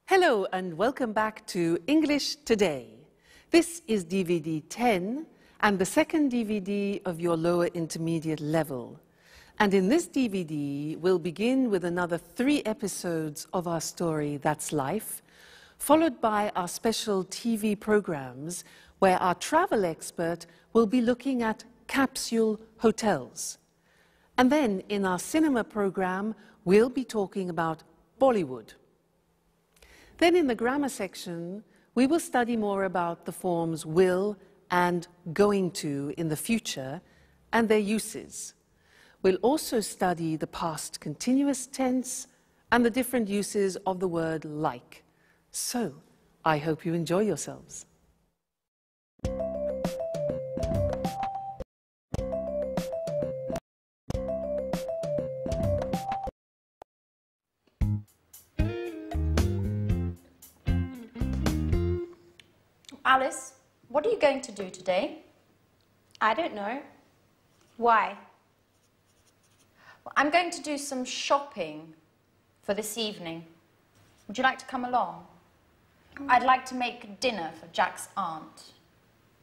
Hello and welcome back to English Today. This is DVD 10 and the second DVD of your lower intermediate level. And in this DVD, we'll begin with another 3 episodes of our story, That's Life, followed by our special TV programs where our travel expert will be looking at capsule hotels. And then in our cinema program, we'll be talking about Bollywood. Then in the grammar section, we will study more about the forms will and going to in the future and their uses. We'll also study the past continuous tense and the different uses of the word like. So, I hope you enjoy yourselves. Alice, what are you going to do today? I don't know. Why? Well, I'm going to do some shopping for this evening. Would you like to come along? I'd like to make dinner for Jack's aunt.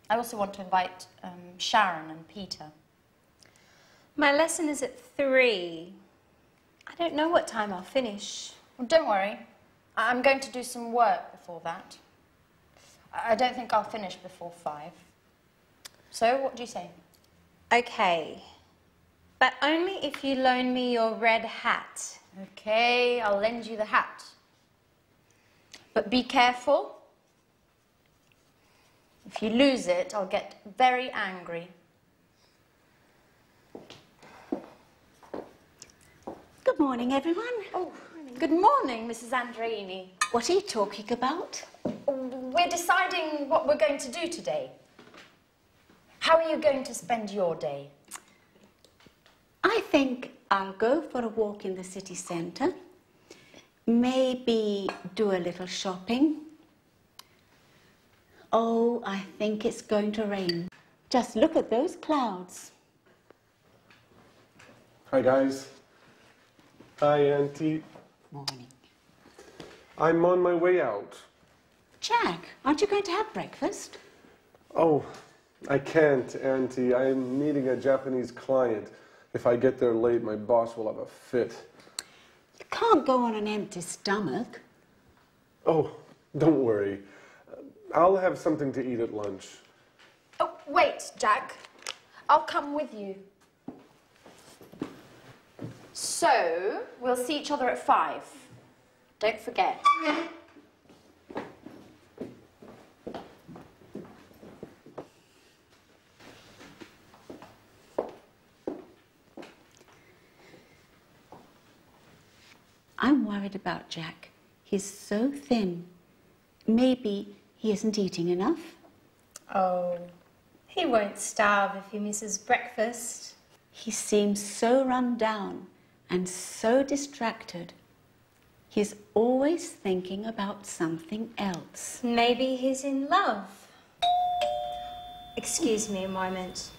I also want to invite Sharon and Peter. My lesson is at 3. I don't know what time I'll finish. Well, don't worry. I'm going to do some work before that. I don't think I'll finish before 5. So, what do you say? Okay. But only if you loan me your red hat. Okay, I'll lend you the hat. But be careful. If you lose it, I'll get very angry. Good morning, everyone. Oh, good morning, Mrs. Andreini. What are you talking about? We're deciding what we're going to do today. How are you going to spend your day? I think I'll go for a walk in the city centre. Maybe do a little shopping. Oh, I think it's going to rain. Just look at those clouds. Hi, guys. Hi, Auntie. Morning. I'm on my way out. Jack, aren't you going to have breakfast? Oh, I can't, Auntie. I'm meeting a Japanese client. If I get there late, my boss will have a fit. You can't go on an empty stomach. Oh, don't worry. I'll have something to eat at lunch. Oh, wait, Jack. I'll come with you. So, we'll see each other at 5. Don't forget. I'm worried about Jack. He's so thin. Maybe he isn't eating enough. Oh, he won't starve if he misses breakfast. He seems so run down and so distracted. He's always thinking about something else. Maybe he's in love. Excuse me a moment.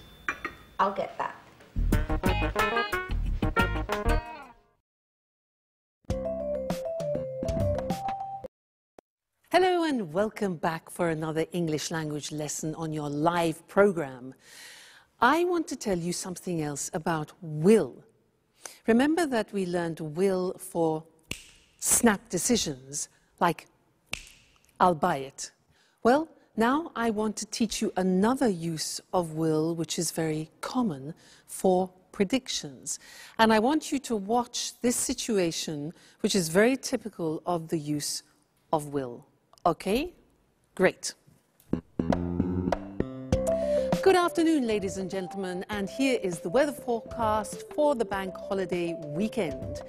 I'll get that. Hello and welcome back for another English language lesson on your live program. I want to tell you something else about will. Remember that we learned will for snap decisions, like I'll buy it. Well, now I want to teach you another use of will which is very common for predictions. And I want you to watch this situation which is very typical of the use of will. Okay? Great. Good afternoon, ladies and gentlemen, and here is the weather forecast for the bank holiday weekend.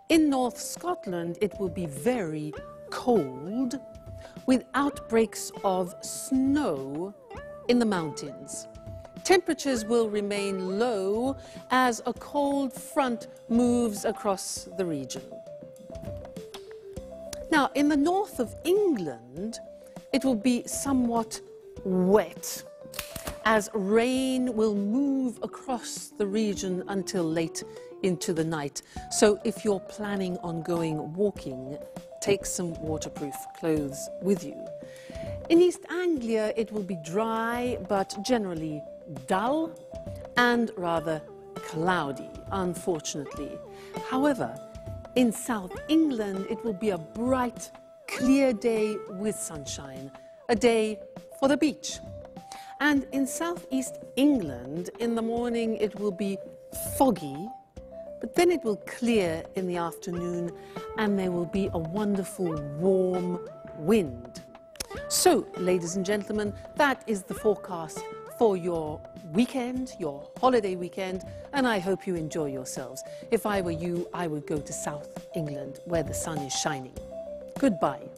In North Scotland, it will be very cold, with outbreaks of snow in the mountains. Temperatures will remain low as a cold front moves across the region. Now, in the north of England, it will be somewhat wet, as rain will move across the region until late into the night. So if you're planning on going walking, take some waterproof clothes with you. In East Anglia, it will be dry, but generally dull and rather cloudy, unfortunately. However, in South England, it will be a bright, clear day with sunshine, a day for the beach. And in southeast England, in the morning, it will be foggy, but then it will clear in the afternoon and there will be a wonderful warm wind. So, ladies and gentlemen, that is the forecast for your weekend, your holiday weekend, and I hope you enjoy yourselves. If I were you, I would go to South England where the sun is shining. Goodbye.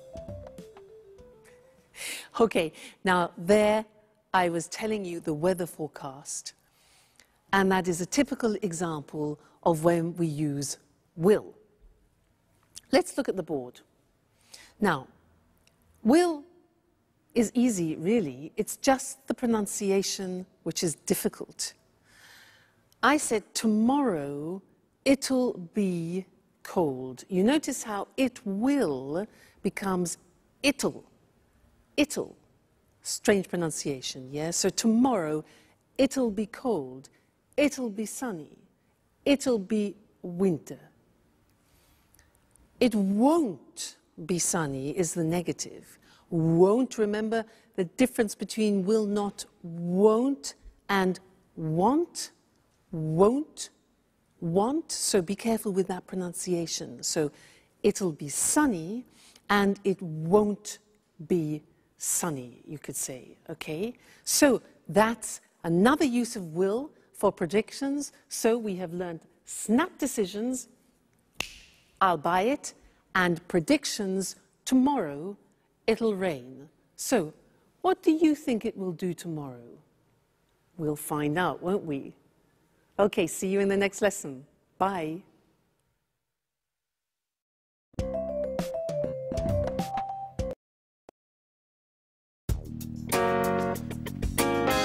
Okay, now there I was telling you the weather forecast, and that is a typical example of when we use will. Let's look at the board. Now, will is easy, really. It's just the pronunciation which is difficult. I said tomorrow it'll be cold. You notice how it will becomes it'll. It'll. Strange pronunciation, yeah? So tomorrow it'll be cold. It'll be sunny. It'll be winter. It won't be sunny is the negative. Won't, remember the difference between will not, won't, and want, won't, want. So be careful with that pronunciation. So it'll be sunny and it won't be sunny, you could say, okay? So that's another use of will for predictions. So we have learned snap decisions, I'll buy it, and predictions, tomorrow it'll rain. So what do you think it will do tomorrow? We'll find out, won't we? Okay, see you in the next lesson. Bye.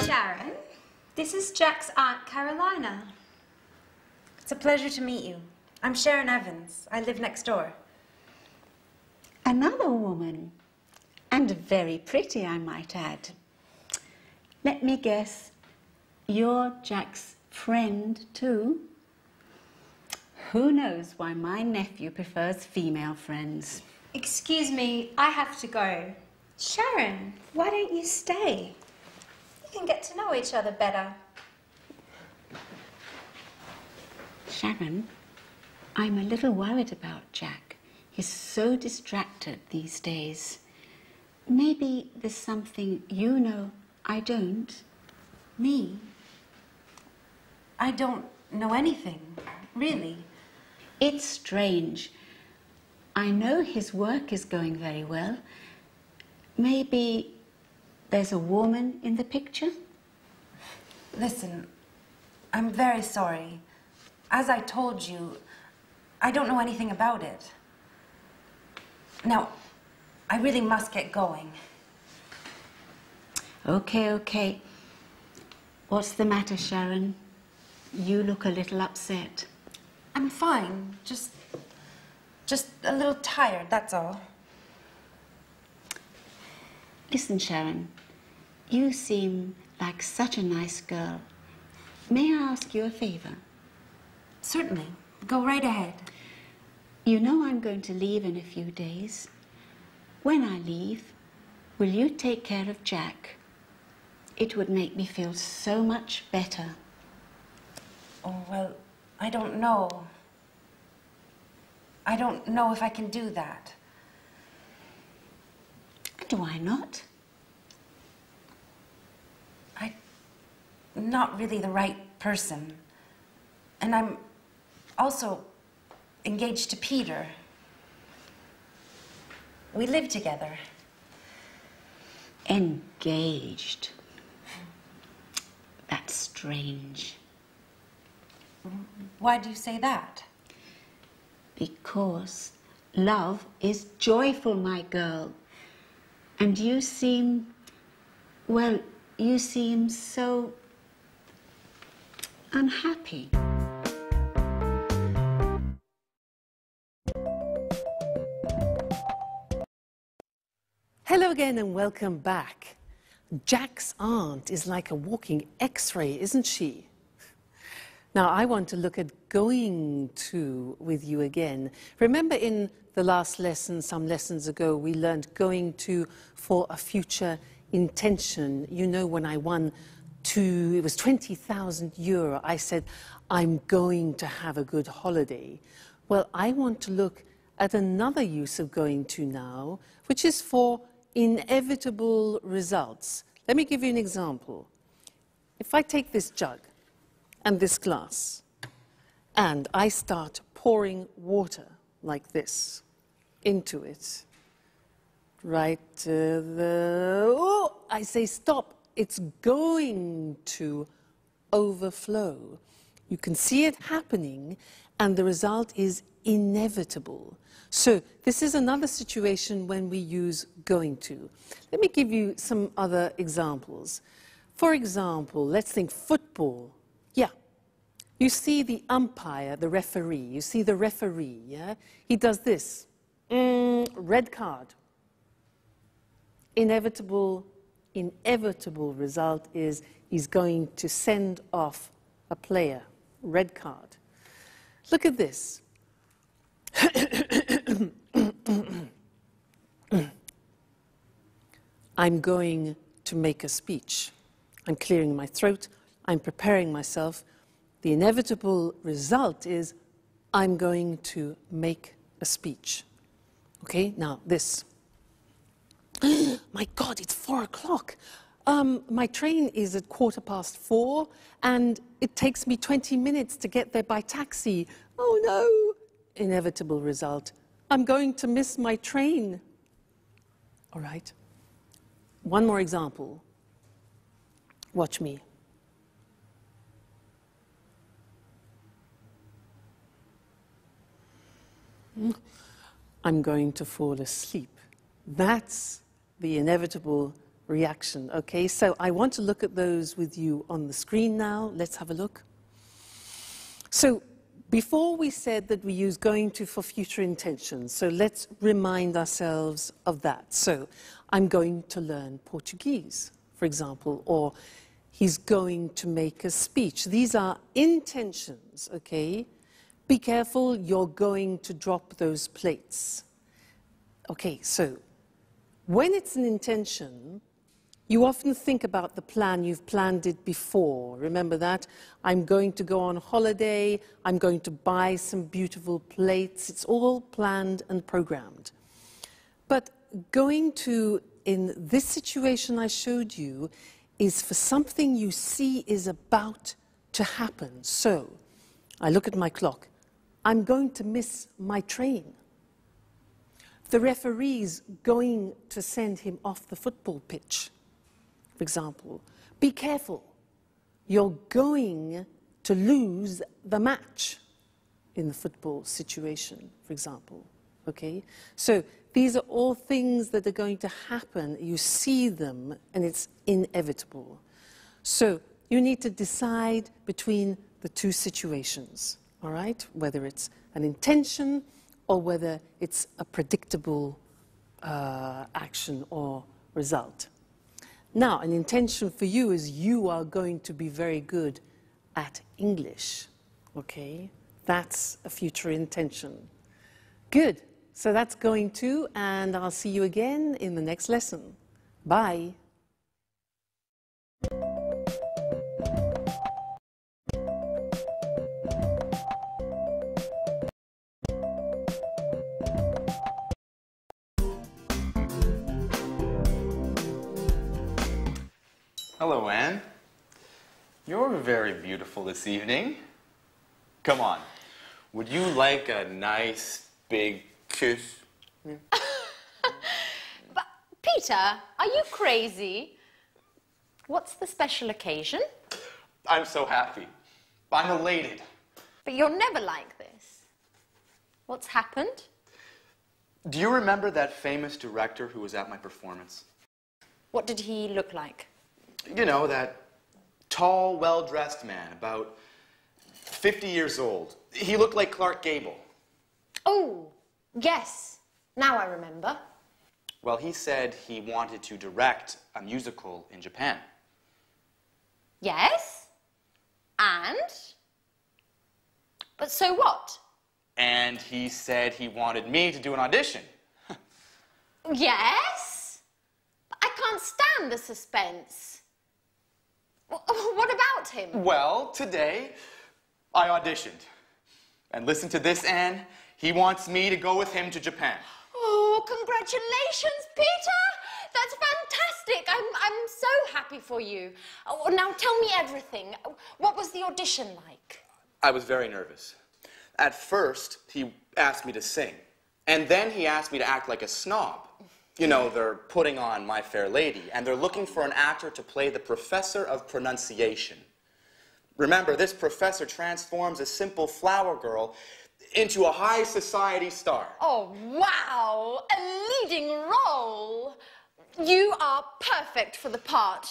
Sharon, this is Jack's Aunt Carolina. It's a pleasure to meet you. I'm Sharon Evans. I live next door. Another woman, and very pretty, I might add. Let me guess, you're Jack's friend too? Who knows why my nephew prefers female friends? Excuse me, I have to go. Sharon, why don't you stay? You can get to know each other better. Sharon, I'm a little worried about Jack. He's so distracted these days. Maybe there's something you know I don't. Me? I don't know anything, really. It's strange. I know his work is going very well. Maybe there's a woman in the picture? Listen, I'm very sorry. As I told you, I don't know anything about it. Now, I really must get going. Okay. What's the matter, Sharon? You look a little upset. I'm fine. Just a little tired, that's all. Listen, Sharon, you seem like such a nice girl. May I ask you a favor? Certainly. Go right ahead. You know I'm going to leave in a few days. When I leave, will you take care of Jack? It would make me feel so much better. Oh, well, I don't know. I don't know if I can do that. And why not? I'm not really the right person. And I'm also engaged to Peter. We live together. Engaged. That's strange. Why do you say that? Because love is joyful, my girl. And you seem, well, you seem so unhappy. Hello again and welcome back. Jack's aunt is like a walking X-ray, isn't she? Now, I want to look at going to with you again. Remember in the last lesson, some lessons ago, we learned going to for a future intention. You know, when I won it was 20,000 euro, I said, I'm going to have a good holiday. Well, I want to look at another use of going to now, which is for inevitable results. Let me give you an example. If I take this jug and this glass, and I start pouring water like this into it, right I say stop, it's going to overflow. You can see it happening, and the result is inevitable. So this is another situation when we use going to. Let me give you some other examples. For example, let's think football. Yeah, you see the umpire, the referee. You see the referee, yeah? He does this. Red card. Inevitable result is he's going to send off a player. Red card. Look at this. I'm going to make a speech. I'm clearing my throat. I'm preparing myself. The inevitable result is I'm going to make a speech. Okay, now this. My God, it's 4 o'clock. My train is at 4:15, and it takes me 20 minutes to get there by taxi. Oh no! Inevitable result. I'm going to miss my train. All right. One more example. Watch me. I'm going to fall asleep. That's the inevitable reaction, okay? So I want to look at those with you on the screen now. Let's have a look. So before we said that we use going to for future intentions, so let's remind ourselves of that. So I'm going to learn Portuguese, for example, or he's going to make a speech. These are intentions, okay? Be careful, you're going to drop those plates. Okay, so when it's an intention, you often think about the plan, you've planned it before. Remember that? I'm going to go on holiday, I'm going to buy some beautiful plates. It's all planned and programmed. But going to, in this situation I showed you, is for something you see is about to happen. So, I look at my clock. I'm going to miss my train. The referee's going to send him off the football pitch, for example. Be careful. You're going to lose the match in the football situation, for example. Okay? So these are all things that are going to happen. You see them, and it's inevitable. So you need to decide between the two situations, all right? Whether it's an intention or whether it's a predictable action or result. Now, an intention for you is you are going to be very good at English, okay? That's a future intention. Good. So that's going to, and I'll see you again in the next lesson. Bye. Hello, Anne. You're very beautiful this evening. Come on. Would you like a nice big kiss? But, Peter, are you crazy? What's the special occasion? I'm so happy. I'm elated. But you're never like this. What's happened? Do you remember that famous director who was at my performance? What did he look like? You know, that tall, well-dressed man, about 50 years old. He looked like Clark Gable. Oh, yes. Now I remember. Well, he said he wanted to direct a musical in Japan. Yes? And? But so what? And he said he wanted me to do an audition. Yes? I can't stand the suspense. What about him? Well, today, I auditioned. And listen to this, Anne. He wants me to go with him to Japan. Oh, congratulations, Peter! That's fantastic. I'm so happy for you. Oh, now tell me everything. What was the audition like? I was very nervous. At first, he asked me to sing. And then he asked me to act like a snob. You know, they're putting on My Fair Lady, and they're looking for an actor to play the professor of pronunciation. Remember, this professor transforms a simple flower girl into a high society star. Oh, wow! A leading role! You are perfect for the part.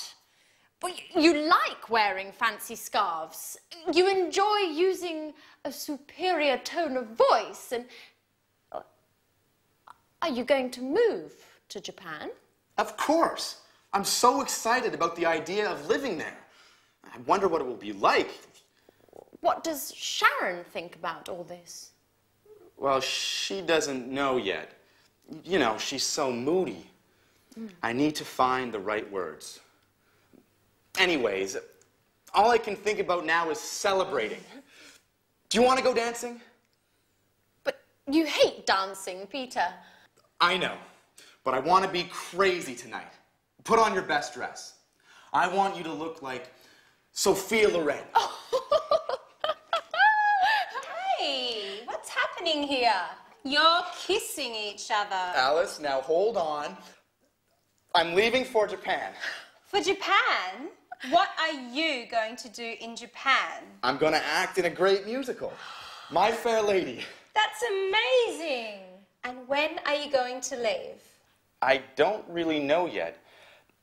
But you like wearing fancy scarves. You enjoy using a superior tone of voice. And are you going to move to Japan? Of course. I'm so excited about the idea of living there. I wonder what it will be like. What does Sharon think about all this? Well, she doesn't know yet. You know, she's so moody. I need to find the right words. Anyways, all I can think about now is celebrating. Do you want to go dancing? But you hate dancing, Peter. I know, but I want to be crazy tonight. Put on your best dress. I want you to look like Sophia Loren. Hey, what's happening here? You're kissing each other. Alice, now hold on. I'm leaving for Japan. For Japan? What are you going to do in Japan? I'm going to act in a great musical, My Fair Lady. That's amazing. And when are you going to leave? I don't really know yet.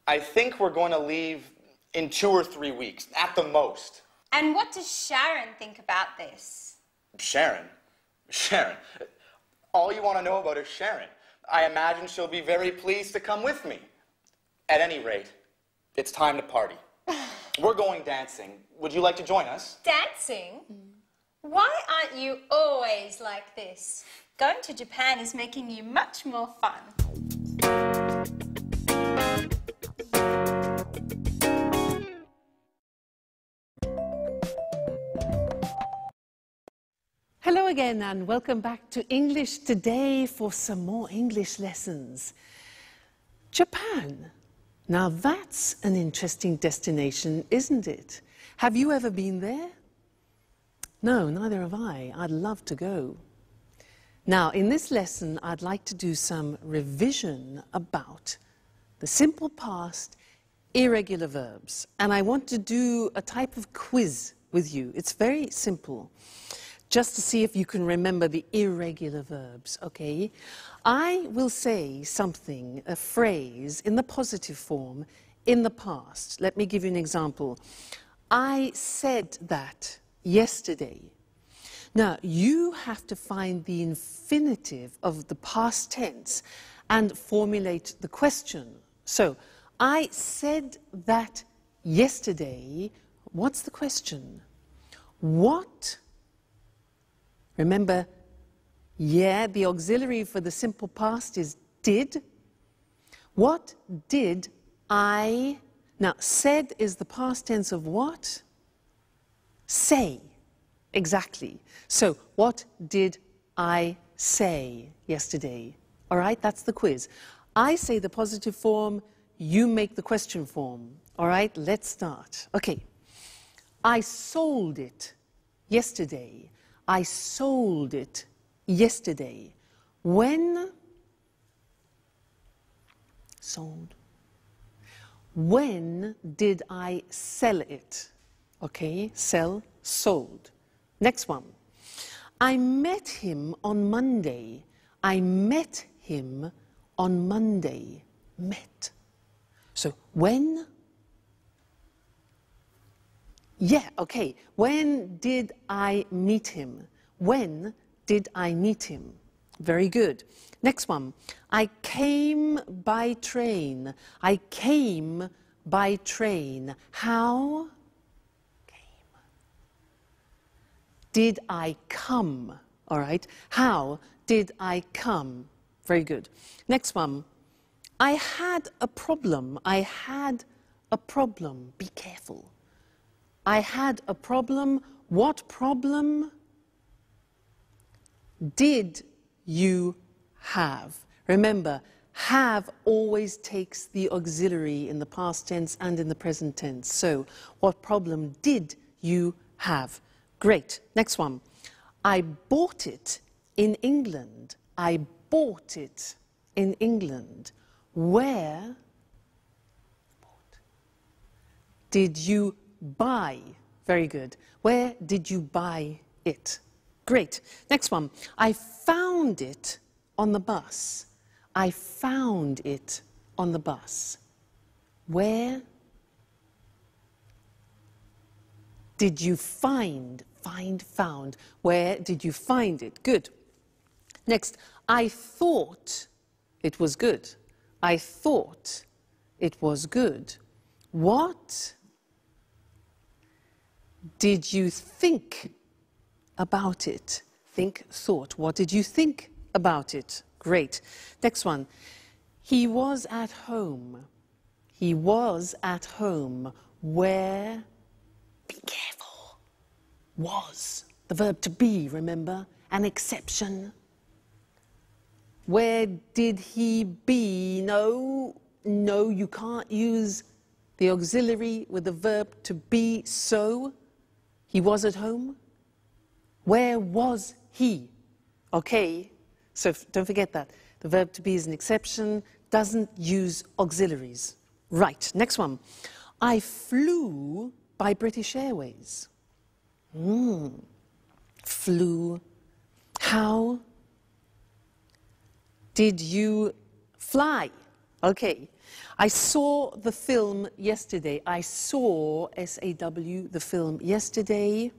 I think we're going to leave in 2 or 3 weeks, at the most. And what does Sharon think about this? Sharon? Sharon? All you want to know about is Sharon. I imagine she'll be very pleased to come with me. At any rate, it's time to party. We're going dancing. Would you like to join us? Dancing? Why aren't you always like this? Going to Japan is making you much more fun. Hello again and welcome back to English Today for some more English lessons. Japan. Now that's an interesting destination, isn't it? Have you ever been there? No, neither have I. I'd love to go. Now, in this lesson, I'd like to do some revision about the simple past, irregular verbs. And I want to do a type of quiz with you. It's very simple, just to see if you can remember the irregular verbs, okay? I will say something, a phrase, in the positive form, in the past. Let me give you an example. I said that yesterday. Now, you have to find the infinitive of the past tense and formulate the question. So, I said that yesterday. What's the question? What? Remember, yeah, the auxiliary for the simple past is did. What did I? Now, said is the past tense of what? Say. Exactly. So, what did I say yesterday? All right, that's the quiz. I say the positive form, you make the question form. All right, let's start. Okay. I sold it yesterday. I sold it yesterday. When? Sold. When did I sell it? Okay, sell, sold. Next one. I met him on Monday. I met him on Monday. Met. So when? Yeah, okay. When did I meet him? When did I meet him? Very good. Next one. I came by train. I came by train. How? Came. Did I come? All right. How did I come? Very good. Next one. I had a problem. I had a problem. Be careful. I had a problem. What problem did you have? Remember, have always takes the auxiliary in the past tense and in the present tense. So, what problem did you have? Great. Next one. I bought it in England. I bought it in England. Where did you buy? Very good. Where did you buy it? Great. Next one. I found it on the bus. I found it on the bus. Where did you find? Found. Where did you find it? Good. Next. I thought it was good. I thought it was good. What did you think about it? Think, thought. What did you think about it? Great. Next one. He was at home. He was at home. Where? Be careful. Was. The verb to be, remember? An exception. Where did he be? No, you can't use the auxiliary with the verb to be, so he was at home. Where was he? Okay, so don't forget that. The verb to be is an exception, doesn't use auxiliaries. Right, next one. I flew by British Airways. Flew. How did you fly? Okay. I saw the film yesterday. I saw, S-A-W, the film yesterday.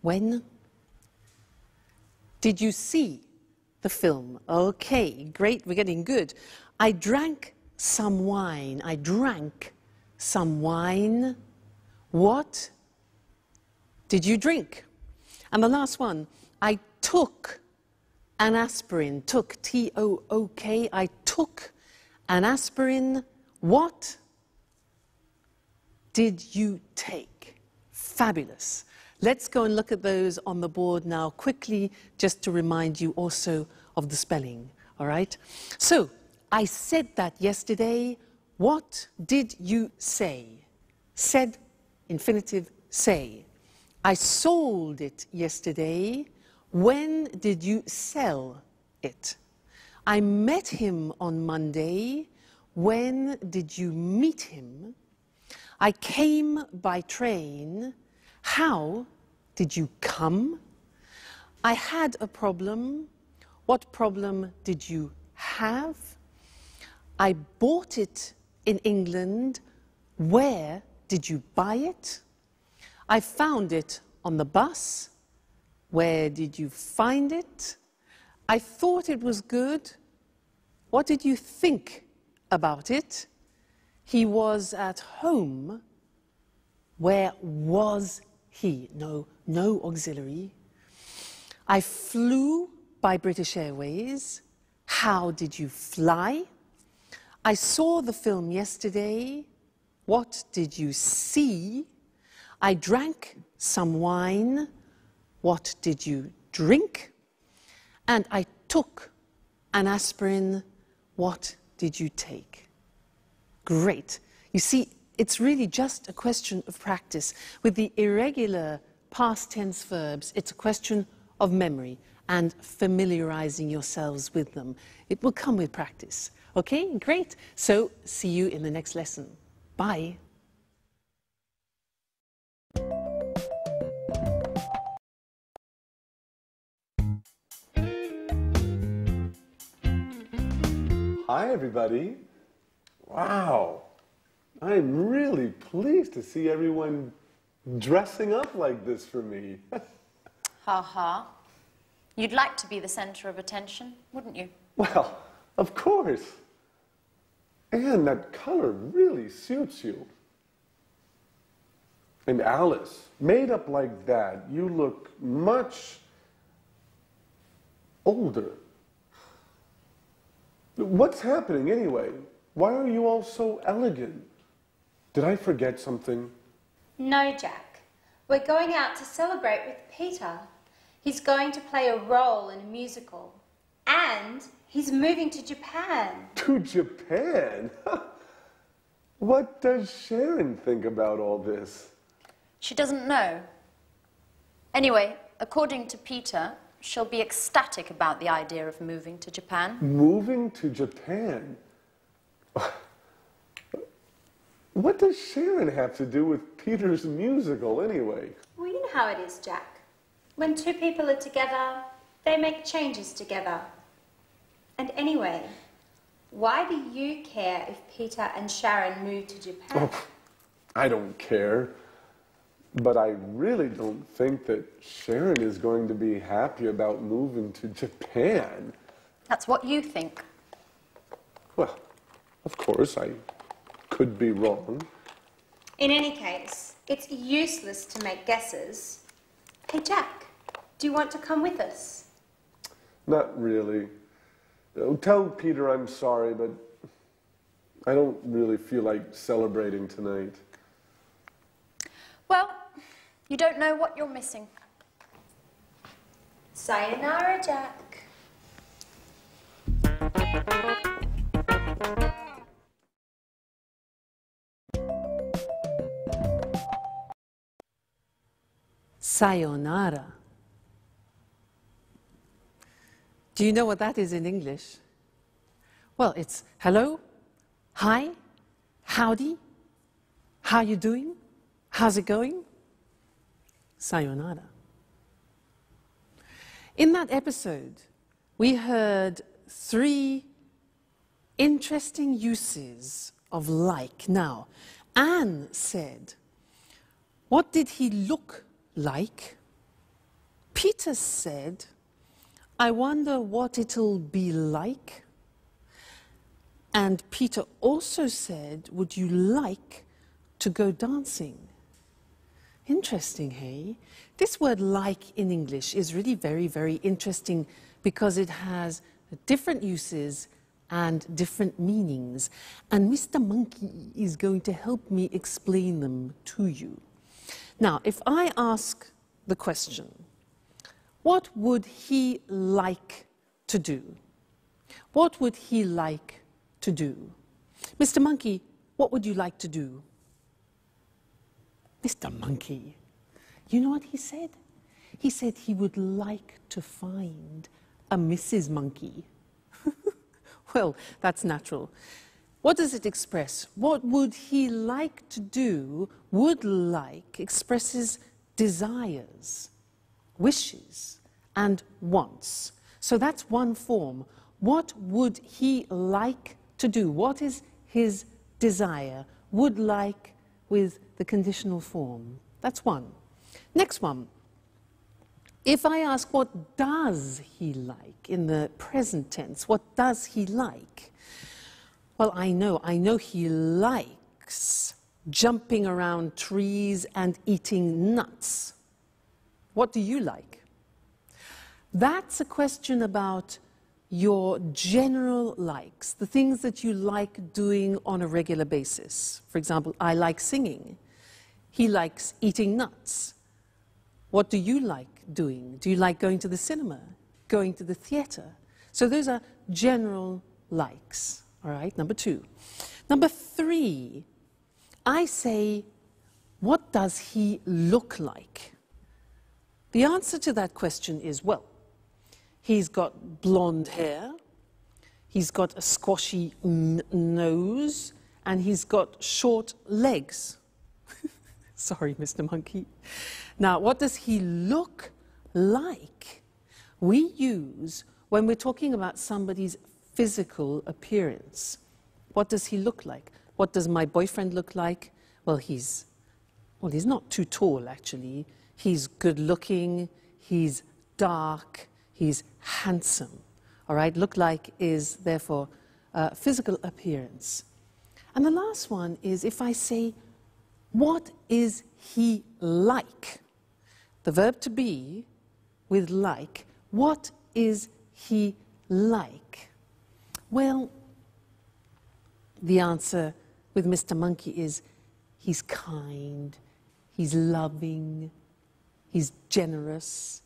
When? Did you see the film? Okay, great, we're getting good. I drank some wine. I drank some wine. What did you drink? And the last one, I took an aspirin. Took, T-O-O-K. I took an aspirin. What did you take? Fabulous. Let's go and look at those on the board now quickly, just to remind you also of the spelling, all right? So, I said that yesterday. What did you say? Said, infinitive, say. I sold it yesterday. When did you sell it? I met him on Monday. When did you meet him? I came by train. How did you come? I had a problem. What problem did you have? I bought it in England. Where did you buy it? I found it on the bus. Where did you find it? I thought it was good. What did you think about it? He was at home. Where was he? No auxiliary. I flew by British Airways. How did you fly? I saw the film yesterday. What did you see? I drank some wine. What did you drink? And I took an aspirin. What did you take? Great. You see, it's really just a question of practice. With the irregular past tense verbs, it's a question of memory and familiarizing yourselves with them. It will come with practice. Okay, great. So, see you in the next lesson. Bye. Hi, everybody. Wow. I'm really pleased to see everyone dressing up like this for me. Ha ha. You'd like to be the center of attention, wouldn't you? Well, of course. And that color really suits you. And Alice, made up like that, you look much older. What's happening anyway? Why are you all so elegant? Did I forget something? No, Jack. We're going out to celebrate with Peter. He's going to play a role in a musical. And he's moving to Japan. To Japan? What does Sharon think about all this? She doesn't know. Anyway, according to Peter, she'll be ecstatic about the idea of moving to Japan. Moving to Japan? What does Sharon have to do with Peter's musical anyway? Well, you know how it is, Jack. When two people are together, they make changes together. And anyway, why do you care if Peter and Sharon move to Japan? Oh, I don't care. But I really don't think that Sharon is going to be happy about moving to Japan. That's what you think. Well, of course, I could be wrong. In any case, it's useless to make guesses. Hey, Jack, do you want to come with us? Not really. Tell Peter I'm sorry, but I don't really feel like celebrating tonight. Well, you don't know what you're missing. Sayonara, Jack. Sayonara. Do you know what that is in English? Well, it's hello, hi, howdy, how you doing, how's it going? Sayonara. In that episode, we heard 3 interesting uses of like. Now, Anne said, what did he look like? Peter said, I wonder what it'll be like. And Peter also said, would you like to go dancing? Interesting, hey? This word like in English is really very, very interesting because it has different uses and different meanings. And Mr. Monkey is going to help me explain them to you. Now, if I ask the question, what would he like to do? What would he like to do? Mr. Monkey, what would you like to do? Mr. Monkey, you know what he said? He said he would like to find a Mrs. Monkey. Well, that's natural. What does it express? What would he like to do? Would like expresses desires, wishes, and wants. So that's one form. What would he like to do? What is his desire? Would like with the conditional form. That's one. Next one. If I ask what does he like in the present tense, what does he like? Well, I know he likes jumping around trees and eating nuts. What do you like? That's a question about your general likes, the things that you like doing on a regular basis. For example, I like singing. He likes eating nuts. What do you like doing? Do you like going to the cinema, going to the theater? So those are general likes, all right? Number 2. Number 3, I say, what does he look like? The answer to that question is, well, he's got blonde hair, he's got a squashy nose, and he's got short legs. Sorry, Mr. Monkey. Now, what does he look like? We use, when we're talking about somebody's physical appearance, what does he look like? What does my boyfriend look like? Well, he's not too tall, actually. He's good looking, he's dark, he's handsome. All right, look like is therefore physical appearance. And the last one is if I say, what is he like? The verb to be with like, what is he like? Well, the answer with Mr. Monkey is he's kind, he's loving, he's generous,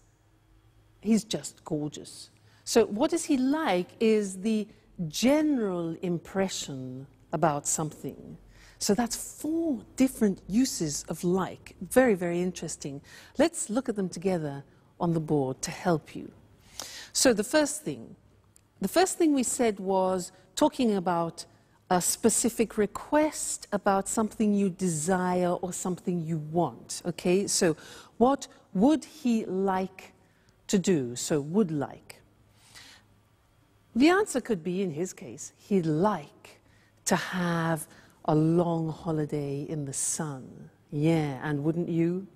he's just gorgeous. So what is he like is the general impression about something. So that's 4 different uses of like. Very, very interesting. Let's look at them together on the board to help you. So the first thing we said was talking about a specific request, about something you desire or something you want, okay? So what would he like to do? So would like. The answer could be, in his case, he'd like to have a long holiday in the sun. Yeah, and wouldn't you?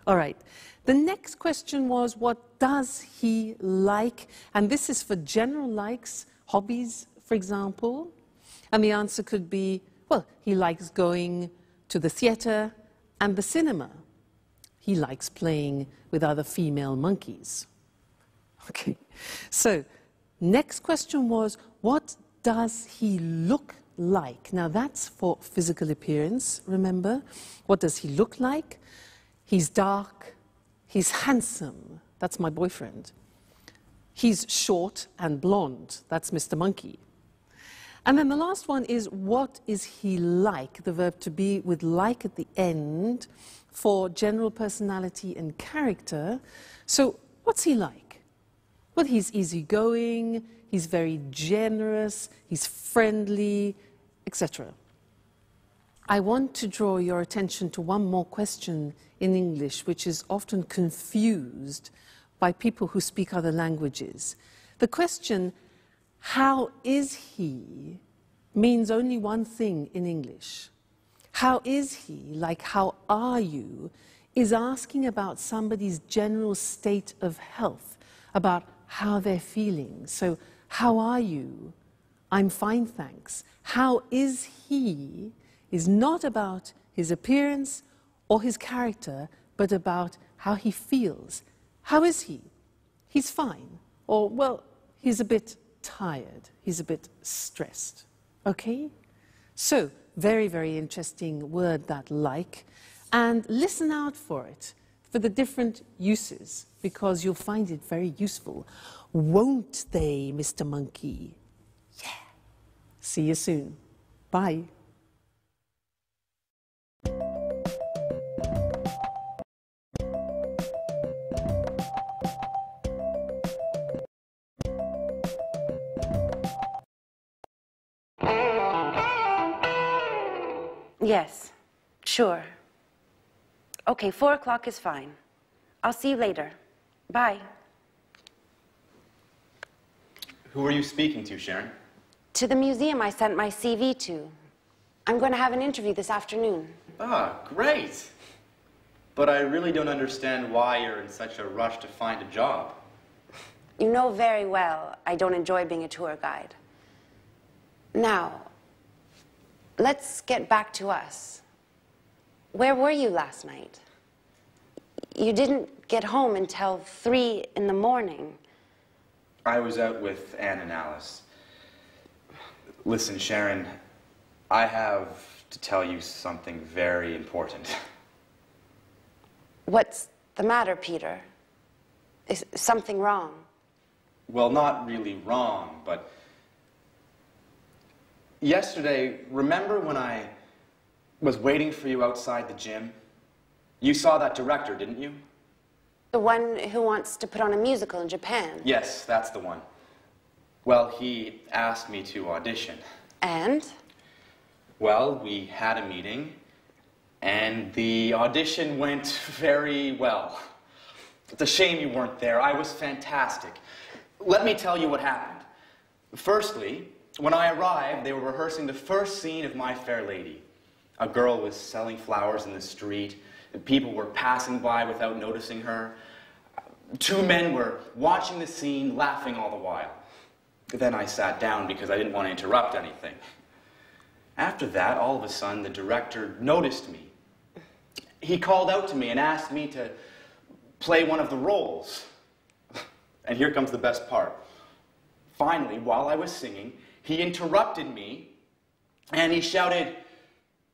All right. The next question was, what does he like? And this is for general likes, hobbies, for example. And the answer could be, well, he likes going to the theater and the cinema. He likes playing with other female monkeys. Okay. So, next question was, what does he look like? Now that's for physical appearance, remember? What does he look like? He's dark, he's handsome, that's my boyfriend. He's short and blonde, that's Mr. Monkey. And then the last one is, what is he like? The verb to be with like at the end for general personality and character. So what's he like? Well, he's easygoing, he's very generous, he's friendly, etc. I want to draw your attention to one more question in English, which is often confused by people who speak other languages. The question, how is he, means only one thing in English. How is he, like how are you, is asking about somebody's general state of health, about how they're feeling. So, how are you? I'm fine, thanks. How is he is not about his appearance or his character, but about how he feels. How is he? He's fine. Or, well, he's a bit tired. He's a bit stressed. Okay? So, very, very interesting word, that like. And listen out for it, for the different uses, because you'll find it very useful. Won't they, Mr. Monkey? Yeah. See you soon. Bye. Yes, sure. Okay, 4 o'clock is fine. I'll see you later. Bye. Who are you speaking to, Sharon? To the museum I sent my CV to. I'm going to have an interview this afternoon. Ah, great. But I really don't understand why you're in such a rush to find a job. You know very well I don't enjoy being a tour guide. Now, let's get back to us. Where were you last night? You didn't get home until 3 in the morning. I was out with Anne and Alice. Listen, Sharon, I have to tell you something very important. What's the matter, Peter? Is something wrong? Well, not really wrong, but yesterday, remember when I was waiting for you outside the gym? You saw that director, didn't you? The one who wants to put on a musical in Japan? Yes, that's the one. Well, he asked me to audition. And? Well, we had a meeting, and the audition went very well. It's a shame you weren't there. I was fantastic. Let me tell you what happened. Firstly, when I arrived, they were rehearsing the first scene of My Fair Lady. A girl was selling flowers in the street. People were passing by without noticing her. Two men were watching the scene, laughing all the while. Then I sat down because I didn't want to interrupt anything. After that, all of a sudden, the director noticed me. He called out to me and asked me to play one of the roles. And here comes the best part. Finally, while I was singing, he interrupted me and he shouted,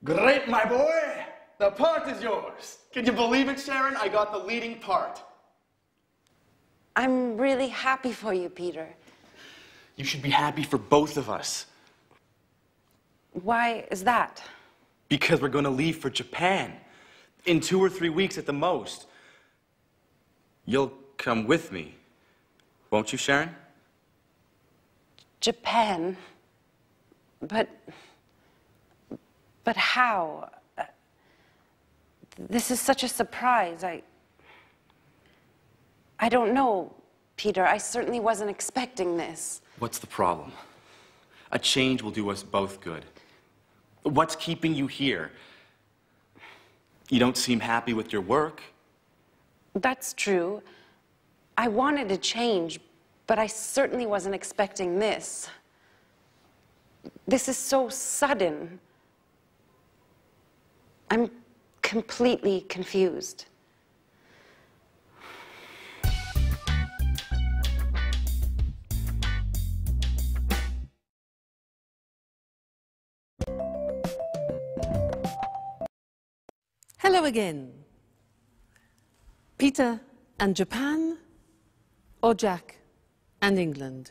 "Great, my boy! The part is yours." Can you believe it, Sharon? I got the leading part. I'm really happy for you, Peter. You should be happy for both of us. Why is that? Because we're going to leave for Japan in 2 or 3 weeks at the most. You'll come with me, won't you, Sharon? Japan? But how? This is such a surprise. I don't know, Peter. I certainly wasn't expecting this. What's the problem? A change will do us both good. What's keeping you here? You don't seem happy with your work. That's true. I wanted to change, but I certainly wasn't expecting this. This is so sudden. I'm completely confused. Hello again. Peter and Japan, or Jack and England?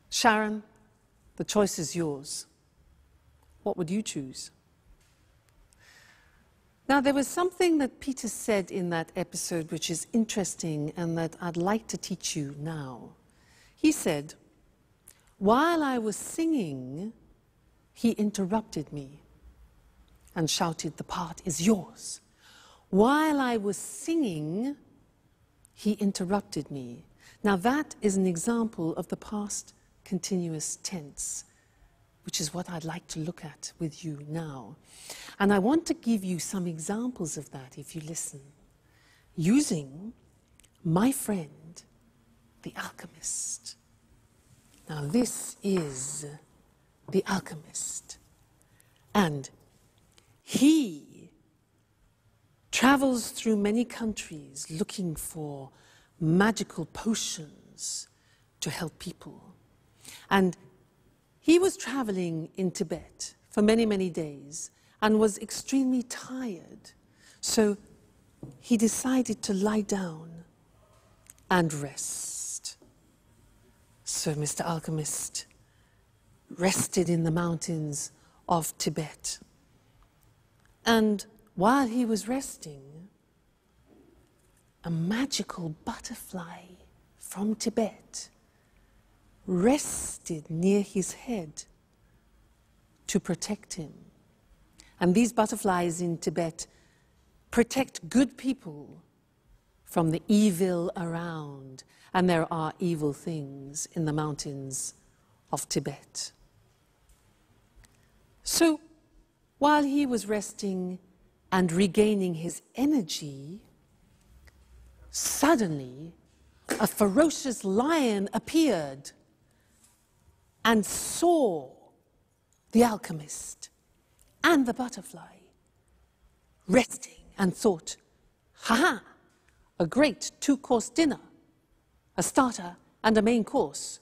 Sharon, the choice is yours. What would you choose? Now, there was something that Peter said in that episode which is interesting and that I'd like to teach you now. He said, while I was singing, he interrupted me and shouted, "The part is yours." While I was singing, he interrupted me. Now that is an example of the past continuous tense, which is what I'd like to look at with you now. And I want to give you some examples of that if you listen, using my friend, the alchemist. Now this is the alchemist. And he travels through many countries looking for magical potions to help people. And he was traveling in Tibet for many, many days and was extremely tired. So he decided to lie down and rest. So Mr. Alchemist rested in the mountains of Tibet. And while he was resting, a magical butterfly from Tibet rested near his head to protect him. And these butterflies in Tibet protect good people from the evil around. And there are evil things in the mountains of Tibet. So, while he was resting and regaining his energy, suddenly a ferocious lion appeared and saw the alchemist and the butterfly resting and thought, "Ha-ha, a great two-course dinner, a starter and a main course."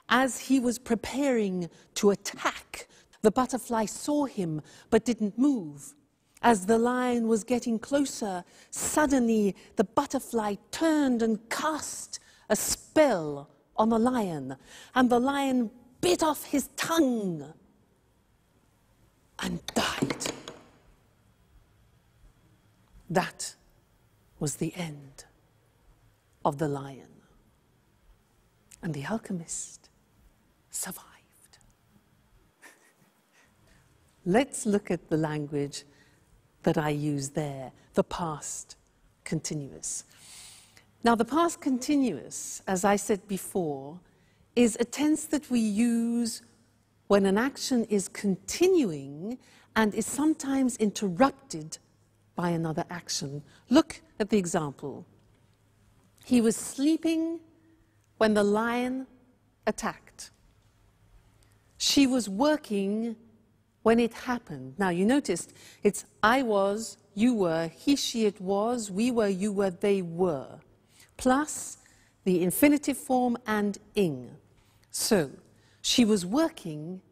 As he was preparing to attack, the butterfly saw him but didn't move. As the lion was getting closer, suddenly the butterfly turned and cast a spell on the lion, and the lion bit off his tongue and died. That was the end of the lion. And the alchemist survived. Let's look at the language that I use there, the past continuous. Now, the past continuous, as I said before, is a tense that we use when an action is continuing and is sometimes interrupted by another action. Look at the example. He was sleeping when the lion attacked. She was working when it happened. Now, you noticed it's I was, you were, he, she, it was, we were, you were, they were, plus the infinitive form and ing. So, she was working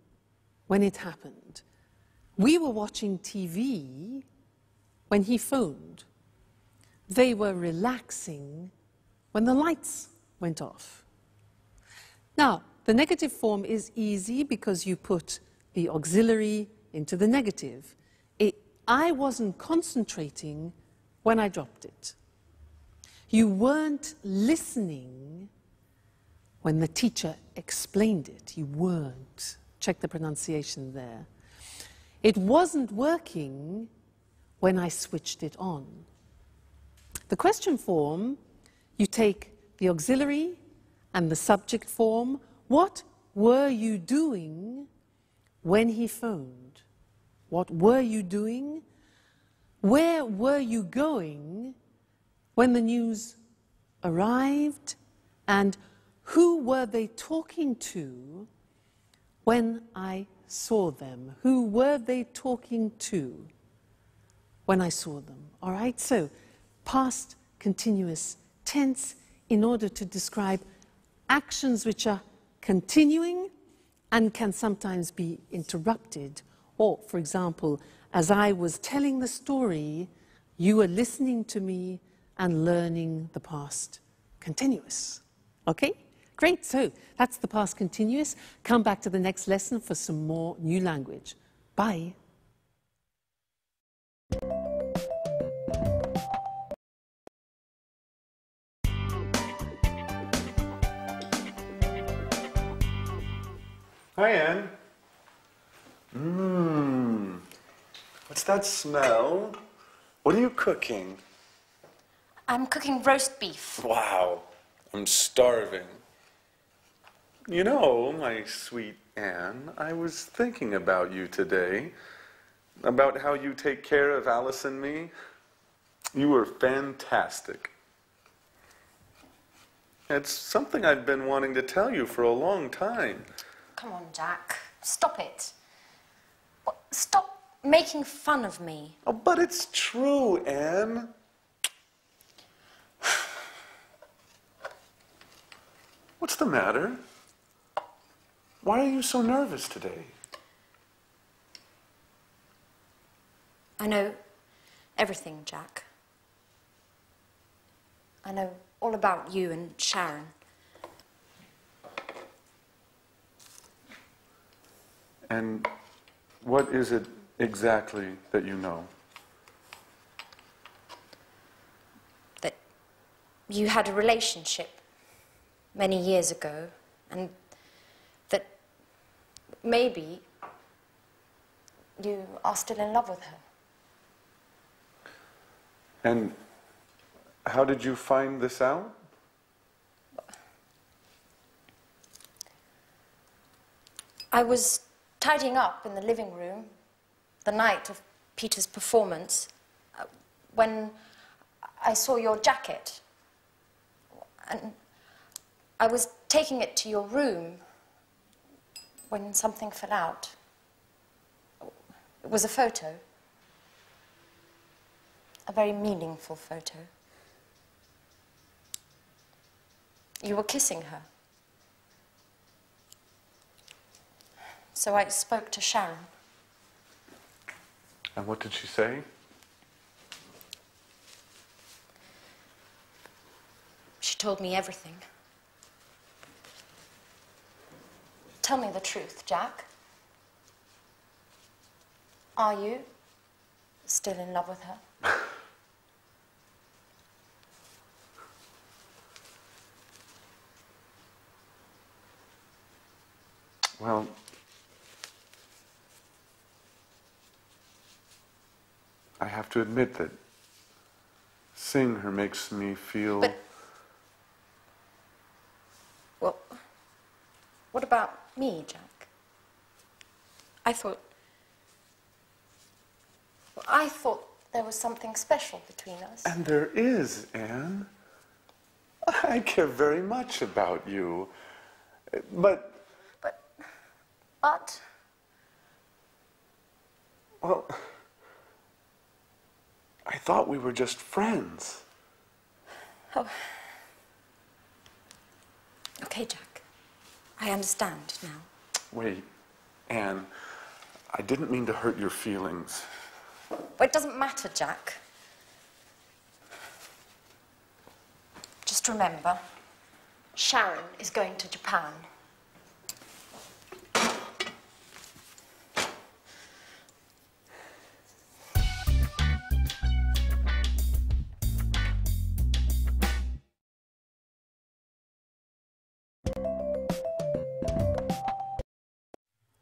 when it happened. We were watching TV when he phoned. They were relaxing when the lights went off. Now, the negative form is easy because you put the auxiliary into the negative. I wasn't concentrating when I dropped it. You weren't listening when the teacher explained it. You weren't. Check the pronunciation there. It wasn't working when I switched it on. The question form, you take the auxiliary and the subject form. What were you doing when he phoned? What were you doing? Where were you going when the news arrived? And who were they talking to when I saw them? Who were they talking to when I saw them? All right, so past continuous tense in order to describe actions which are continuing and can sometimes be interrupted. Or, for example, as I was telling the story, you were listening to me and learning the past continuous. Okay? Great, so that's the past continuous. Come back to the next lesson for some more new language. Bye. Hi, Anne. What's that smell? What are you cooking? I'm cooking roast beef. Wow, I'm starving. You know, my sweet Anne, I was thinking about you today, about how you take care of Alice and me. You were fantastic. It's something I've been wanting to tell you for a long time. Come on, Jack. Stop it. Stop making fun of me. Oh, but it's true, Anne. What's the matter? Why are you so nervous today? I know everything, Jack. I know all about you and Sharon. And what is it exactly that you know? That you had a relationship many years ago, and that maybe you are still in love with her. And how did you find this out? I was tidying up in the living room the night of Peter's performance when I saw your jacket. And I was taking it to your room when something fell out. It was a photo. A very meaningful photo. You were kissing her. So I spoke to Sharon. And what did she say? She told me everything. Tell me the truth, Jack. Are you still in love with her? Well, I have to admit that seeing her makes me feel... But, well, what about me, Jack? I thought there was something special between us. And there is, Anne. I care very much about you. But... Well, I thought we were just friends. Oh. Okay, Jack. I understand now. Wait, Anne, I didn't mean to hurt your feelings. Well, it doesn't matter, Jack. Just remember, Sharon is going to Japan.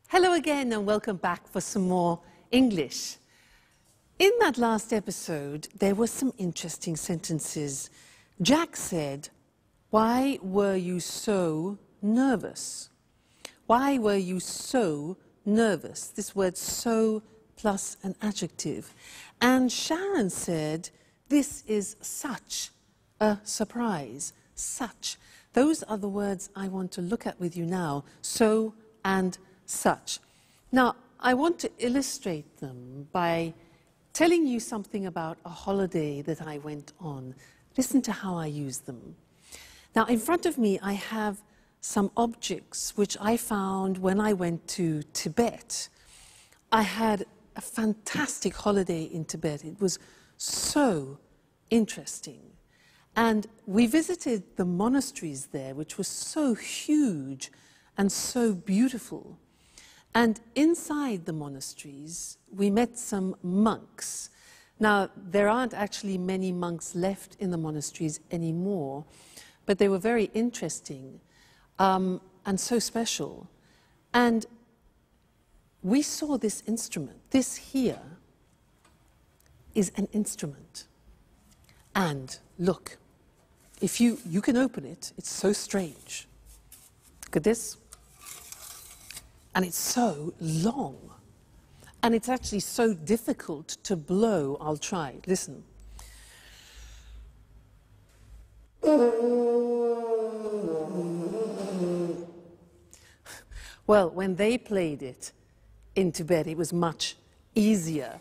Hello again and welcome back for some more English. In that last episode, there were some interesting sentences. Jack said, "Why were you so nervous?" Why were you so nervous? This word so plus an adjective. And Sharon said, "This is such a surprise." Such. Those are the words I want to look at with you now. So and such. Now, I want to illustrate them by telling you something about a holiday that I went on. Listen to how I use them. Now, in front of me, I have some objects which I found when I went to Tibet. I had a fantastic holiday in Tibet. It was so interesting. And we visited the monasteries there, which were so huge and so beautiful. And inside the monasteries, we met some monks. Now, there aren't actually many monks left in the monasteries anymore, but they were very interesting and so special. And we saw this instrument. This here is an instrument. And look, if you can open it, it's so strange. Look at this. And it's so long. And it's actually so difficult to blow. I'll try. Listen. Well, when they played it in Tibet, it was much easier.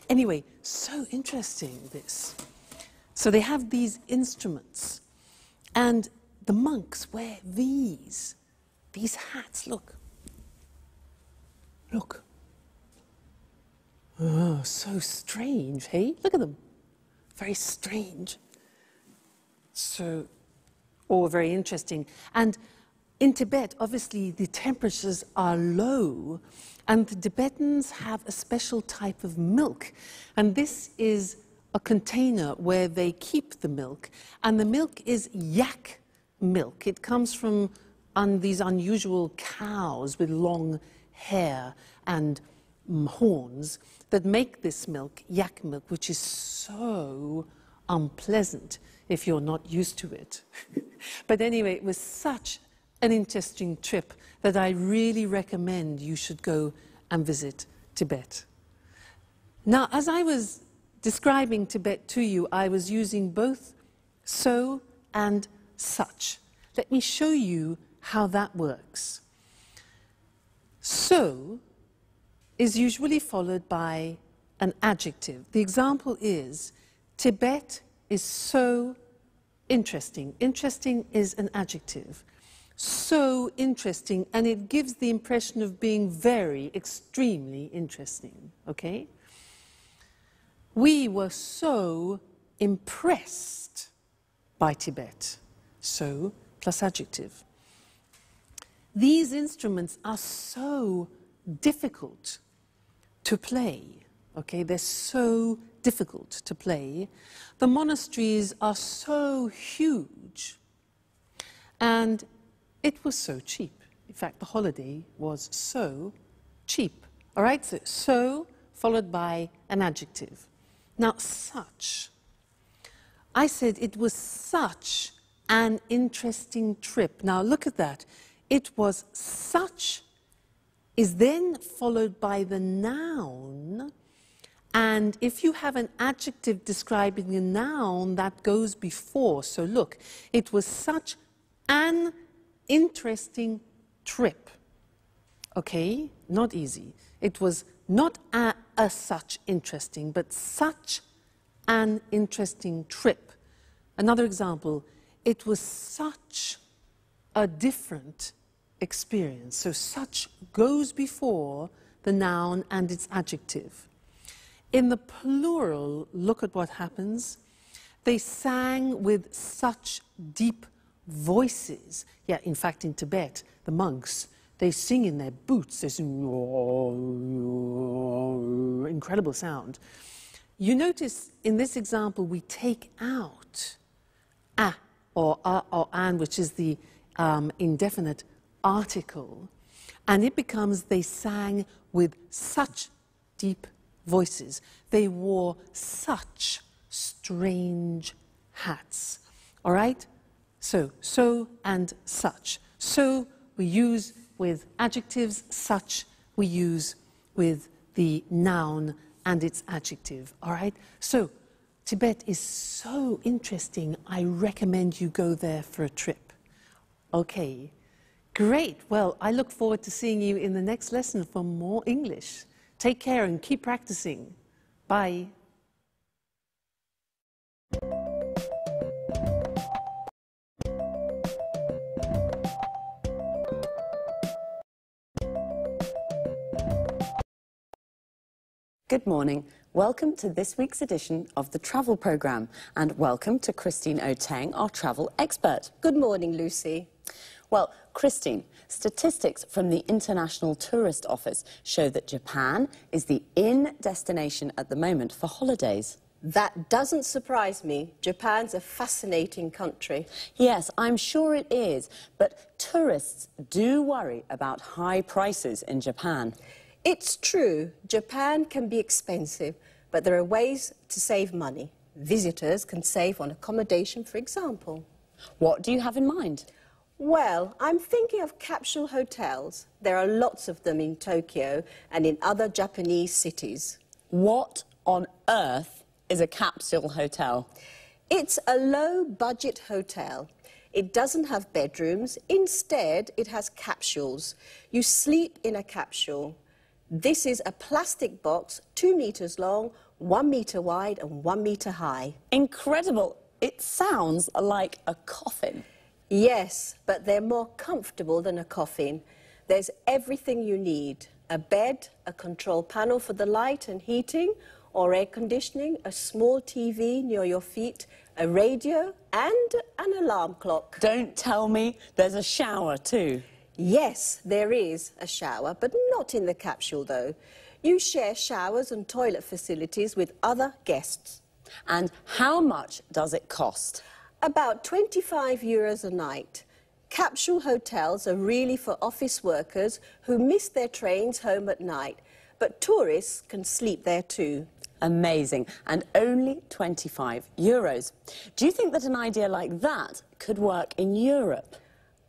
Anyway, so interesting, this. So they have these instruments. And the monks wear these hats, look. Look. Oh, so strange, hey? Look at them. Very strange. So, or very interesting. And in Tibet, obviously, the temperatures are low, and the Tibetans have a special type of milk. And this is a container where they keep the milk, and the milk is yak milk. It comes from these unusual cows with long hair and horns that make this milk, yak milk, which is so unpleasant if you're not used to it. But anyway, it was such an interesting trip that I really recommend you should go and visit Tibet. Now, as I was describing Tibet to you, I was using both so and such. Let me show you how that works. So is usually followed by an adjective. The example is, Tibet is so interesting. Interesting is an adjective. So interesting, and it gives the impression of being very, extremely interesting, okay? We were so impressed by Tibet. So plus adjective. These instruments are so difficult to play, okay? They're so difficult to play. The monasteries are so huge, and it was so cheap. In fact, the holiday was so cheap. All right, so followed by an adjective. Now, such. I said it was such an interesting trip. Now, look at that. It was such is then followed by the noun, And if you have an adjective describing a noun, that goes before. So look, it was such an interesting trip. Okay, not easy. It was not a such interesting, but such an interesting trip. Another example, it was such a different experience. So such goes before the noun and its adjective. In the plural, look at what happens. They sang with such deep voices. Yeah, in fact, in Tibet, the monks, they sing in their boots. They sing, incredible sound. You notice in this example, we take out a or an, which is the indefinite article, and it becomes they sang with such deep voices. They wore such strange hats. All right? So and such. So we use with adjectives, such we use with the noun and its adjective. All right? So Tibet is so interesting. I recommend you go there for a trip. Okay. Great. Well, I look forward to seeing you in the next lesson for more English. Take care and keep practicing. Bye. Good morning. Welcome to this week's edition of the Travel Programme, and welcome to Christine Oteng, our travel expert. Good morning, Lucy. Well, Christine, statistics from the International Tourist Office show that Japan is the in destination at the moment for holidays. That doesn't surprise me. Japan's a fascinating country. Yes, I'm sure it is, but tourists do worry about high prices in Japan. It's true, Japan can be expensive, but there are ways to save money. Visitors can save on accommodation, for example. What do you have in mind? Well, I'm thinking of capsule hotels. There are lots of them in Tokyo and in other Japanese cities. What on earth is a capsule hotel? It's a low-budget hotel. It doesn't have bedrooms. Instead, it has capsules. You sleep in a capsule. This is a plastic box, 2 meters long, 1 meter wide and 1 meter high. Incredible. It sounds like a coffin. Yes, but they're more comfortable than a coffin. There's everything you need. A bed, a control panel for the light and heating, or air conditioning, a small TV near your feet, a radio, and an alarm clock. Don't tell me there's a shower too. Yes, there is a shower, but not in the capsule, though. You share showers and toilet facilities with other guests. And how much does it cost? About €25 a night. Capsule hotels are really for office workers who miss their trains home at night, but tourists can sleep there too. Amazing. And only €25. Do you think that an idea like that could work in Europe?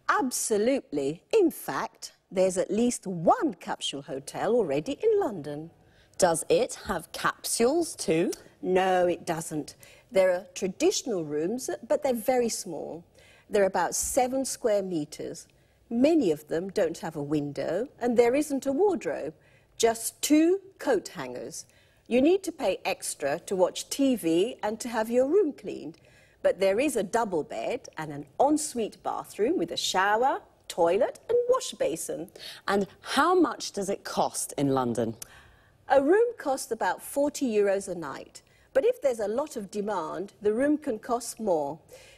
Absolutely. In fact, there's at least one capsule hotel already in London. Does it have capsules too? No, it doesn't. There are traditional rooms, but they're very small. They're about 7 square meters. Many of them don't have a window, and there isn't a wardrobe, just 2 coat hangers. You need to pay extra to watch TV and to have your room cleaned. But there is a double bed and an ensuite bathroom with a shower, toilet and wash basin. And how much does it cost in London? A room costs about €40 a night. But if there's a lot of demand, the room can cost more.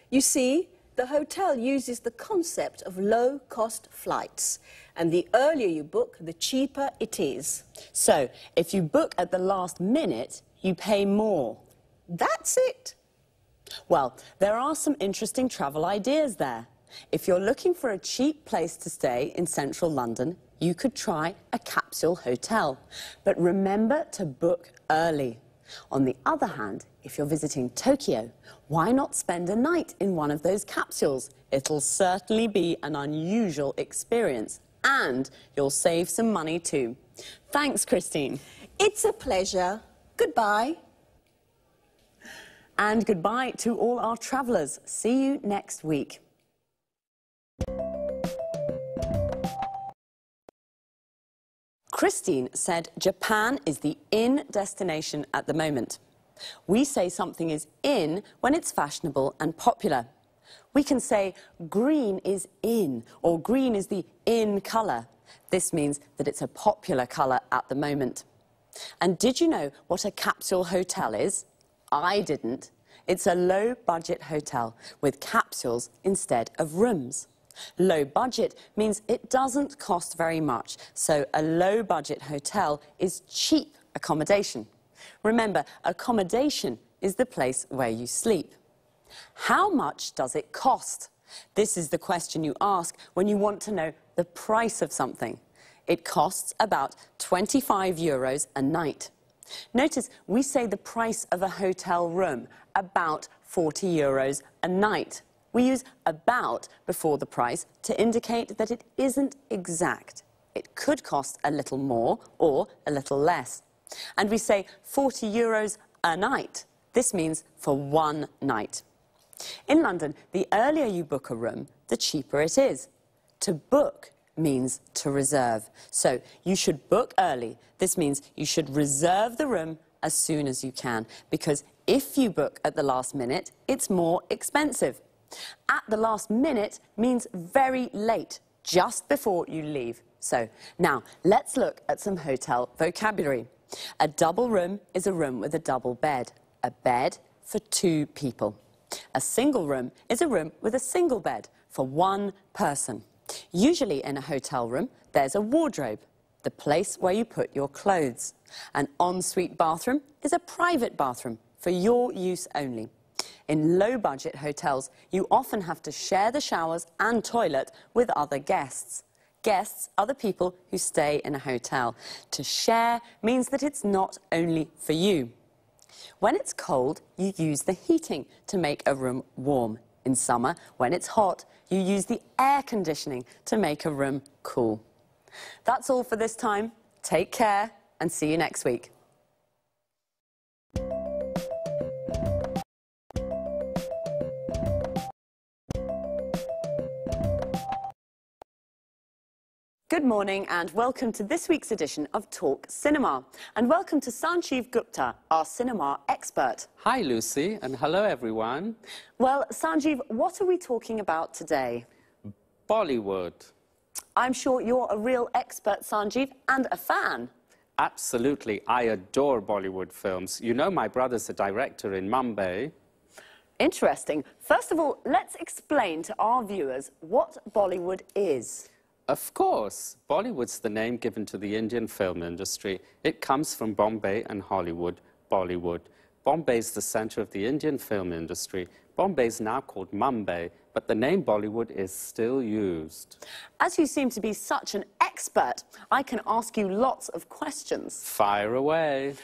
You see, the hotel uses the concept of low-cost flights. And the earlier you book, the cheaper it is. So, if you book at the last minute, you pay more. That's it. Well, there are some interesting travel ideas there. If you're looking for a cheap place to stay in central London, you could try a capsule hotel. But remember to book early. On the other hand, if you're visiting Tokyo, why not spend a night in one of those capsules? It'll certainly be an unusual experience, and you'll save some money too. Thanks, Christine. It's a pleasure. Goodbye. And goodbye to all our travellers. See you next week. Christine said Japan is the in destination at the moment. We say something is in when it's fashionable and popular. We can say green is in, or green is the in colour. This means that it's a popular colour at the moment. And did you know what a capsule hotel is? I didn't. It's a low-budget hotel with capsules instead of rooms. Low budget means it doesn't cost very much, so a low-budget hotel is cheap accommodation. Remember, accommodation is the place where you sleep. How much does it cost? This is the question you ask when you want to know the price of something. It costs about €25 a night. Notice we say the price of a hotel room, about €40 a night. We use about before the price to indicate that it isn't exact. It could cost a little more or a little less. And we say €40 a night. This means for one night. In London, the earlier you book a room, the cheaper it is. To book means to reserve. So you should book early. This means you should reserve the room as soon as you can, because if you book at the last minute, it's more expensive. At the last minute means very late, just before you leave. So now let's look at some hotel vocabulary. A double room is a room with a double bed, a bed for two people. A single room is a room with a single bed for one person. Usually in a hotel room, there's a wardrobe, the place where you put your clothes. An ensuite bathroom is a private bathroom for your use only. In low-budget hotels, you often have to share the showers and toilet with other guests. Guests are the people who stay in a hotel. To share means that it's not only for you. When it's cold, you use the heating to make a room warm. In summer, when it's hot, you use the air conditioning to make a room cool. That's all for this time. Take care and see you next week. Good morning and welcome to this week's edition of Talk Cinema. And welcome to Sanjeev Gupta, our cinema expert. Hi, Lucy, and hello, everyone. Well, Sanjeev, what are we talking about today? Bollywood. I'm sure you're a real expert, Sanjeev, and a fan. Absolutely. I adore Bollywood films. You know, my brother's a director in Mumbai. Interesting. First of all, let's explain to our viewers what Bollywood is. Of course, Bollywood's the name given to the Indian film industry. It comes from Bombay and Hollywood, Bollywood. Bombay's the center of the Indian film industry. Bombay's now called Mumbai, but the name Bollywood is still used. As you seem to be such an expert, I can ask you lots of questions. Fire away.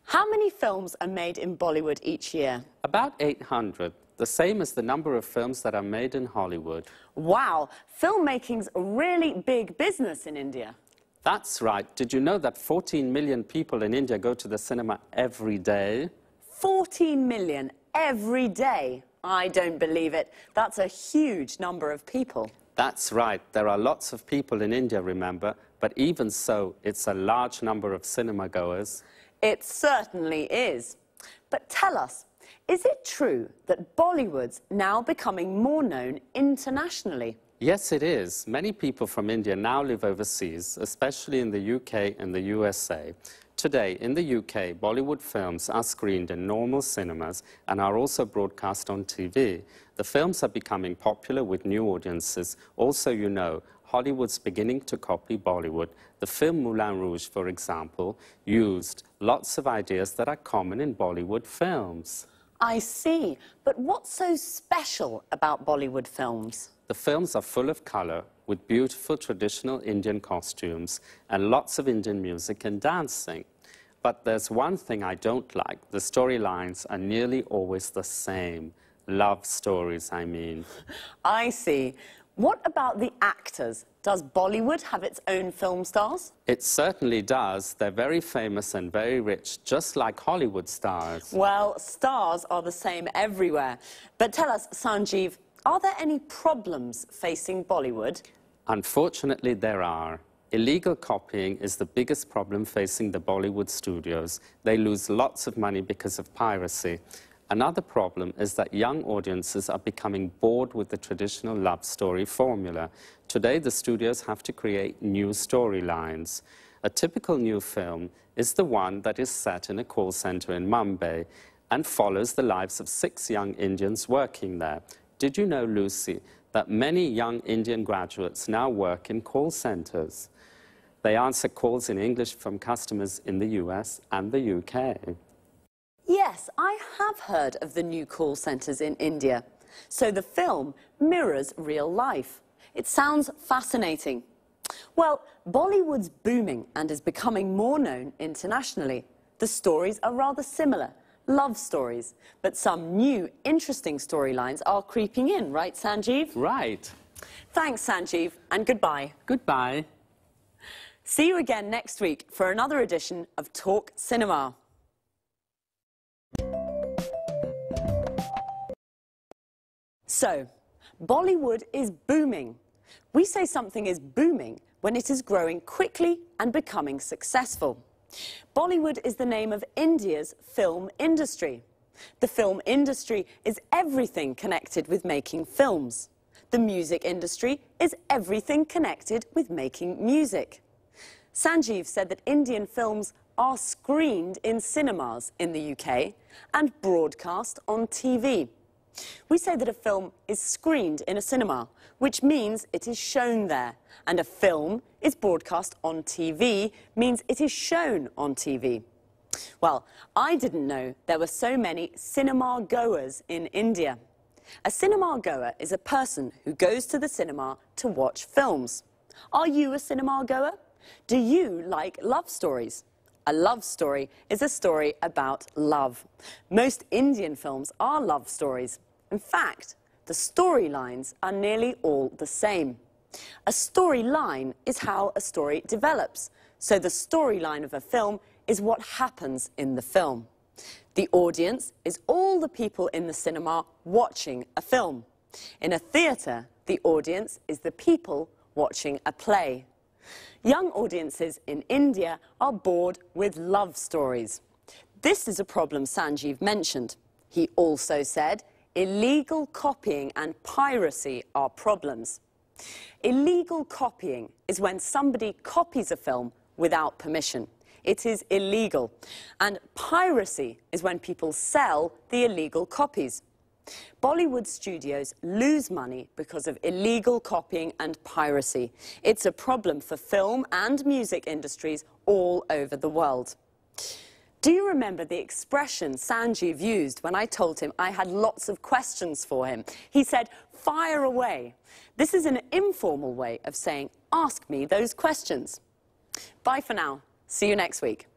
How many films are made in Bollywood each year? About 800, the same as the number of films that are made in Hollywood. Wow, filmmaking's a really big business in India. That's right. Did you know that 14 million people in India go to the cinema every day? 14 million every day? I don't believe it. That's a huge number of people. That's right. There are lots of people in India, remember, but even so, it's a large number of cinema goers. It certainly is. But tell us, is it true that Bollywood's now becoming more known internationally? Yes, it is. Many people from India now live overseas, especially in the UK and the USA. Today, in the UK, Bollywood films are screened in normal cinemas and are also broadcast on TV. The films are becoming popular with new audiences. Also, you know, Hollywood's beginning to copy Bollywood. The film Moulin Rouge, for example, used lots of ideas that are common in Bollywood films. I see. But what's so special about Bollywood films? The films are full of colour, with beautiful traditional Indian costumes and lots of Indian music and dancing. But there's one thing I don't like. The storylines are nearly always the same. Love stories, I mean. I see. What about the actors? Does Bollywood have its own film stars? It certainly does. They're very famous and very rich, just like Hollywood stars. Well, stars are the same everywhere. But tell us, Sanjeev, are there any problems facing Bollywood? Unfortunately, there are. Illegal copying is the biggest problem facing the Bollywood studios. They lose lots of money because of piracy. Another problem is that young audiences are becoming bored with the traditional love story formula. Today, the studios have to create new storylines. A typical new film is the one that is set in a call center in Mumbai and follows the lives of 6 young Indians working there. Did you know, Lucy, that many young Indian graduates now work in call centers? They answer calls in English from customers in the US and the UK. Yes, I have heard of the new call centres in India. So the film mirrors real life. It sounds fascinating. Well, Bollywood's booming and is becoming more known internationally. The stories are rather similar, love stories. But some new, interesting storylines are creeping in, right, Sanjeev? Right. Thanks, Sanjeev, and goodbye. Goodbye. See you again next week for another edition of Talk Cinema. So, Bollywood is booming. We say something is booming when it is growing quickly and becoming successful. Bollywood is the name of India's film industry. The film industry is everything connected with making films. The music industry is everything connected with making music. Sanjeev said that Indian films are screened in cinemas in the UK and broadcast on TV. We say that a film is screened in a cinema, which means it is shown there, and a film is broadcast on TV means it is shown on TV. Well, I didn't know there were so many cinema goers in India. A cinema goer is a person who goes to the cinema to watch films. Are you a cinema goer? Do you like love stories? A love story is a story about love. Most Indian films are love stories. In fact, the storylines are nearly all the same. A storyline is how a story develops. So the storyline of a film is what happens in the film. The audience is all the people in the cinema watching a film. In a theatre, the audience is the people watching a play. Young audiences in India are bored with love stories. This is a problem Sanjeev mentioned. He also said illegal copying and piracy are problems. Illegal copying is when somebody copies a film without permission. It is illegal. And piracy is when people sell the illegal copies. Bollywood studios lose money because of illegal copying and piracy. It's a problem for film and music industries all over the world. Do you remember the expression Sanjeev used when I told him I had lots of questions for him? He said, "Fire away." This is an informal way of saying, ask me those questions. Bye for now. See you next week.